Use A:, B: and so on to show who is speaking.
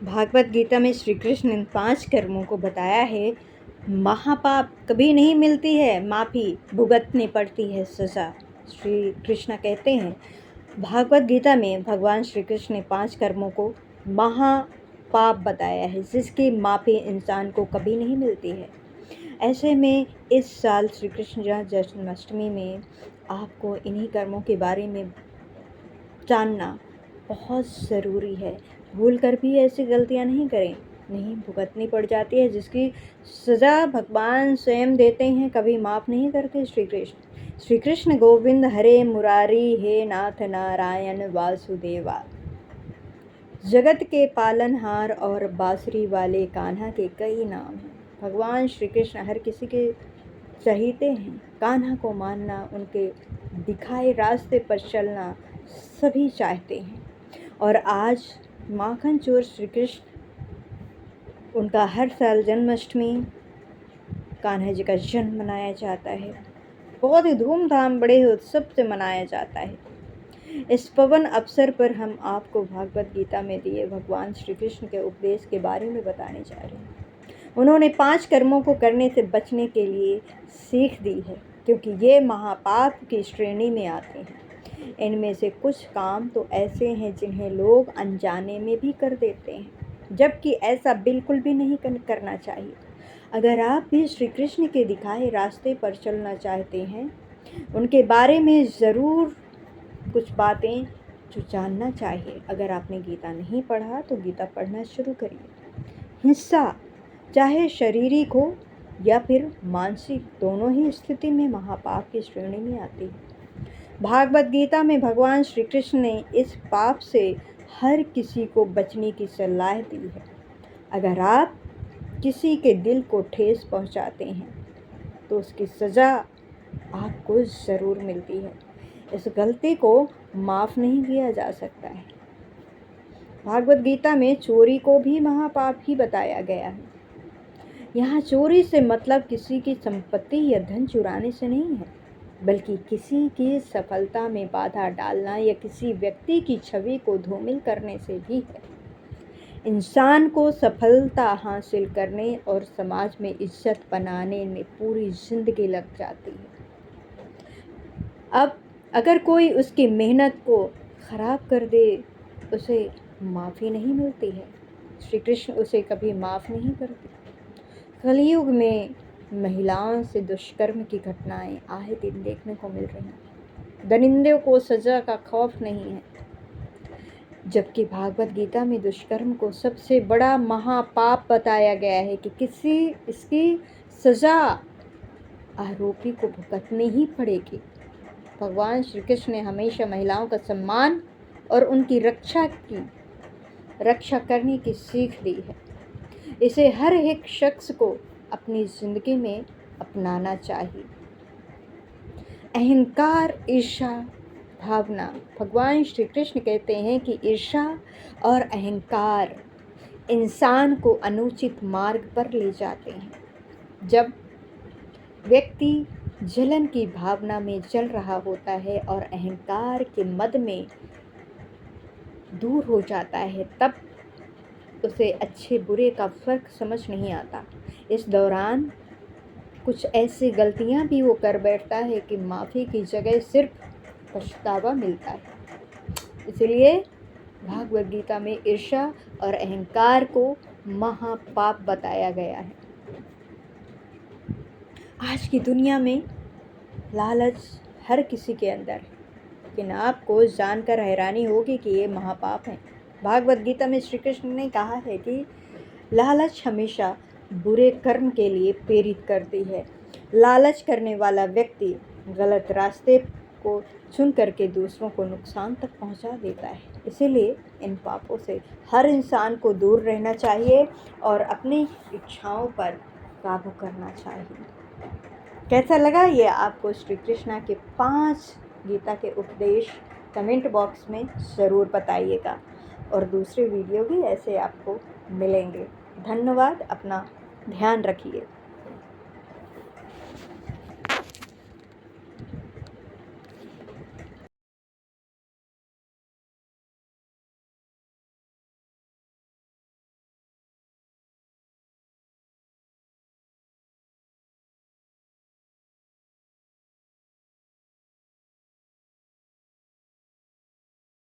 A: भागवत गीता में श्री कृष्ण इन 5 कर्मों को बताया है। महापाप कभी नहीं मिलती है, माफ़ी भुगतनी पड़ती है सज़ा। श्री कृष्ण कहते हैं भागवत गीता में भगवान श्री कृष्ण ने 5 कर्मों को महापाप बताया है, जिसकी माफ़ी इंसान को कभी नहीं मिलती है। ऐसे में इस साल श्री कृष्ण जन्माष्टमी में आपको इन्हीं कर्मों के बारे में जानना बहुत ज़रूरी है। भूल कर भी ऐसी गलतियां नहीं करें, नहीं भुगतनी पड़ जाती है, जिसकी सज़ा भगवान स्वयं देते हैं, कभी माफ़ नहीं करते श्री कृष्ण गोविंद हरे मुरारी हे नाथ नारायण वासुदेवा। जगत के पालनहार और बांसुरी वाले कान्हा के कई नाम हैं। भगवान श्री कृष्ण हर किसी के चाहते हैं। कान्हा को मानना, उनके दिखाए रास्ते पर चलना सभी चाहते हैं। और आज माखन चोर श्री कृष्ण, उनका हर साल जन्माष्टमी कान्हा जी का जन्म मनाया जाता है। बहुत ही धूमधाम बड़े उत्सव से मनाया जाता है। इस पवन अवसर पर हम आपको भागवत गीता में दिए भगवान श्री कृष्ण के उपदेश के बारे में बताने जा रहे हैं। उन्होंने 5 कर्मों को करने से बचने के लिए सीख दी है, क्योंकि ये महापाप की श्रेणी में आते हैं। इनमें से कुछ काम तो ऐसे हैं जिन्हें लोग अनजाने में भी कर देते हैं, जबकि ऐसा बिल्कुल भी नहीं करना चाहिए। अगर आप भी श्री कृष्ण के दिखाए रास्ते पर चलना चाहते हैं, उनके बारे में ज़रूर कुछ बातें जो जानना चाहिए। अगर आपने गीता नहीं पढ़ा तो गीता पढ़ना शुरू करिए। हिंसा चाहे शारीरिक हो या फिर मानसिक, दोनों ही स्थिति में महापाप की श्रेणी में आती है। भागवत गीता में भगवान श्री कृष्ण ने इस पाप से हर किसी को बचने की सलाह दी है। अगर आप किसी के दिल को ठेस पहुंचाते हैं तो उसकी सज़ा आपको ज़रूर मिलती है। इस गलती को माफ़ नहीं किया जा सकता है। भागवत गीता में चोरी को भी महापाप ही बताया गया है। यहाँ चोरी से मतलब किसी की संपत्ति या धन चुराने से नहीं है, बल्कि किसी की सफलता में बाधा डालना या किसी व्यक्ति की छवि को धूमिल करने से भी है। इंसान को सफलता हासिल करने और समाज में इज्जत बनाने में पूरी जिंदगी लग जाती है। अब अगर कोई उसकी मेहनत को ख़राब कर दे, उसे माफ़ी नहीं मिलती है। श्री कृष्ण उसे कभी माफ़ नहीं करते। कलयुग में महिलाओं से दुष्कर्म की घटनाएं आए दिन देखने को मिल रही हैं। दरिंदों को सज़ा का खौफ नहीं है, जबकि भागवत गीता में दुष्कर्म को सबसे बड़ा महापाप बताया गया है कि इसकी सज़ा आरोपी को भुगतनी ही पड़ेगी। भगवान श्री कृष्ण ने हमेशा महिलाओं का सम्मान और उनकी रक्षा करने की सीख दी है। इसे हर एक शख्स को अपनी ज़िंदगी में अपनाना चाहिए। अहंकार, ईर्ष्या भावना, भगवान श्री कृष्ण कहते हैं कि ईर्ष्या और अहंकार इंसान को अनुचित मार्ग पर ले जाते हैं। जब व्यक्ति जलन की भावना में चल रहा होता है और अहंकार के मद में दूर हो जाता है, तब उसे अच्छे बुरे का फ़र्क समझ नहीं आता। इस दौरान कुछ ऐसी गलतियां भी वो कर बैठता है कि माफ़ी की जगह सिर्फ पछतावा मिलता है। इसलिए भागवत गीता में ईर्ष्या और अहंकार को महापाप बताया गया है। आज की दुनिया में लालच हर किसी के अंदर है, लेकिन आपको जानकर हैरानी होगी कि ये महापाप है। भागवत गीता में श्री कृष्ण ने कहा है कि लालच हमेशा बुरे कर्म के लिए प्रेरित करती है। लालच करने वाला व्यक्ति गलत रास्ते को चुन करके दूसरों को नुकसान तक पहुंचा देता है। इसीलिए इन पापों से हर इंसान को दूर रहना चाहिए और अपनी इच्छाओं पर काबू करना चाहिए। कैसा लगा ये आपको श्री कृष्णा के 5 गीता के उपदेश? कमेंट बॉक्स में ज़रूर बताइएगा और दूसरे वीडियो भी ऐसे आपको मिलेंगे। धन्यवाद। अपना ध्यान रखिए।